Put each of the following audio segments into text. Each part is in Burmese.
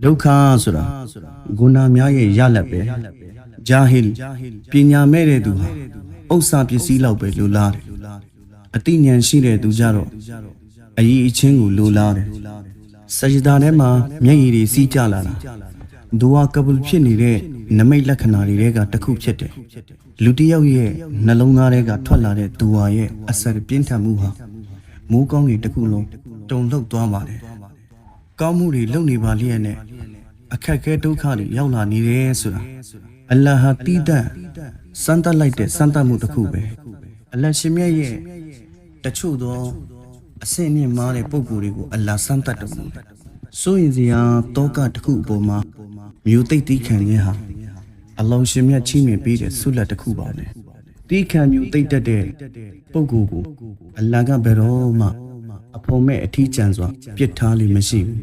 ဒုက္ခဆိုတာဂုဏများရဲ့ရလတ်ပဲဂျာဟီလ်ပညာမဲ့တဲ့သူဟာဥစ္စာပစ္စည်းလောက်ပဲလိုလားတယ်အသိဉာဏ်ရှိတဲ့သူကြတော့အရေးအချင်းကိုလိုလားတယ်စကြဒါထဲမှာမျက်ရည်တွေစီးကျလာတာဒူဝါကဘူလ်ဖြစ်နေတဲ့နမိတ်လက္ခဏာတွေကတစ်ခုဖြစ်တယ်လူတစ်ယောက်ရဲ့နှလုံးသားထဲကထွက်လာတဲ့ဒူဝါရဲ့အစရပြင်းထန်မှုဟာမိုးကောင်းတွေတစ်ခုလုံးတုန်လှုပ်သွားပါတယ်ကောင်းမှုတွေလုပ်နေပါလျက်နဲ့အခက်အခဲဒုက္ခတွေရောက်လာနေတယ်ဆိုတာအလ္လာဟ်တီးတန့်စမ်းသပ်လိုက်တဲ့စမ်းသပ်မှုတစ်ခုပဲအလ္လာဟ်ရှင်မြတ်ရဲ့တချို့သောအဆင့်မြင့်မားတဲ့ပုံကိုယ်တွေကိုအလ္လာဟ်စမ်းသပ်တော်မူတယ်ဆိုရင်စရာတောကတစ်ခုအပေါ်မှာမြို့သိပ်တီးခံခြင်းဟာအလ္လာဟ်ရှင်မြတ်ချီးမြှင့်ပေးတဲ့ဆုလက်တစ်ခုပါပဲတီးခံမြို့သိပ်တတ်တဲ့ပုံကိုယ်ကိုအလ္လာဟ်ကဘယ်တော့မှအဖို့မဲ့အထီးကျန်စွာပြစ်ထားလိမ့်မရှိဘူး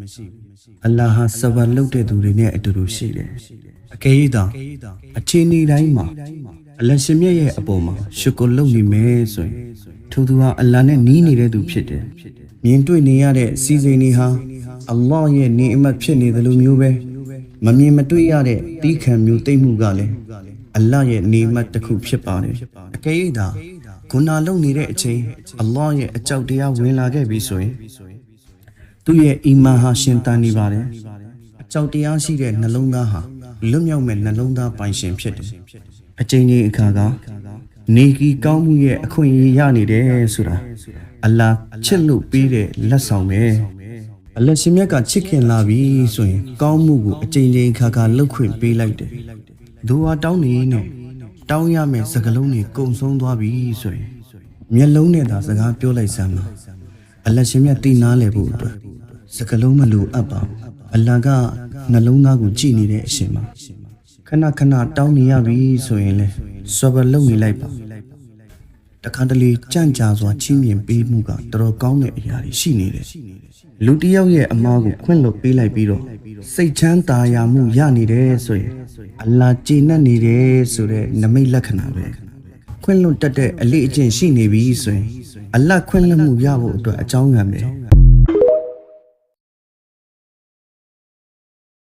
အလ္လာဟ်ဟာဆဘာလုပ်တဲ့သူတွေနဲ့အတူတူရှိတယ်အကယ်၍သာအချိန်ဒီတိုင်းမှာအလ္လာဟ်ရှင်မြတ်ရဲ့အပေါ်မှာရှုကိုလုပ်နေမယ်ဆိုရင်ထိုသူဟာအလ္လာဟ်နဲ့နီးနေတဲ့သူဖြစ်တယ်မြင်တွေ့နေရတဲ့စီစဉ်တွေဟာအလ္လာဟ်ရဲ့နေအမတ်ဖြစ်နေတယ်လို့မျိုးပဲမမြင်မတွေ့ရတဲ့တီးခံမျိုးသိမ့်မှုကလည်းအလ္လာဟ်ရဲ့နေအမတ်တစ်ခုဖြစ်ပါတယ်အကယ်၍သာဂုဏလုံးနေတဲ့အချိန်အလ္လာဟ်ရဲ့အကြောက်တရားဝင်လာခဲ့ပြီဆိုရင်သူ့ရဲ့အီမန်ဟာရှင်သန်နေပါတယ်အကြောက်တရားရှိတဲ့နှလုံးသားဟာလွတ်မြောက်မဲ့နှလုံးသားပိုင်ရှင်ဖြစ်တယ်အချိန်ကြီးအခါကနေကီကောင်းမှုရဲ့အခွင့်အရေးရနေတယ်ဆိုတာအလ္လာဟ်ချစ်လို့ပေးတဲ့လက်ဆောင်ပဲအလ္လာဟ်ရှင်မြတ်ကချစ်ခင်လာပြီဆိုရင်ကောင်းမှုကိုအချိန်ချင်းအခါလှုပ်ခွင့်ပေးလိုက်တယ်ဒူဝါတောင်းနေနဲ့တောင်းရမယ့်စကားလုံးတွေကုန်ဆုံးသွားပြီဆိုရင်မျက်လုံးနဲ့သာစကားပြောလိုက်စမ်းပါအလ္လာဟ်ရှင်မြတ်သိနာလေဖို့အတွက်စကားလုံးမလိုအပ်ပါဘူးအလ္လာဟ်ကနှလုံးသားကိုကြည်နေတဲ့အရှင်ပါခဏခဏတောင်းနေရပြီဆိုရင်လေဆဘလုပ်နေလိုက်ပါတခါတလေကြံ့ကြာစွာချီးမြှင့်ပေးမှုကတော်တော်ကောင်းတဲ့အရာတွေရှိနေတယ်လူတစ်ယောက်ရဲ့အမားကိုခွင့်လွှတ်ပေးလိုက်ပြီးတော့စိတ်ချမ်းသာရမှုရနေတယ်ဆိုရင်အလ္လာဟ်ကျေနပ်နေတယ်ဆိုတဲ့နမိတ်လက္ခဏာပဲခွင့်လွှတ်တတ်တဲ့အလေးအကျင့်ရှိနေပြီဆိုရင်အလ္လာဟ်ခွင့်လွှတ်မှုရဖို့အတွက်အကြောင်းရံပဲ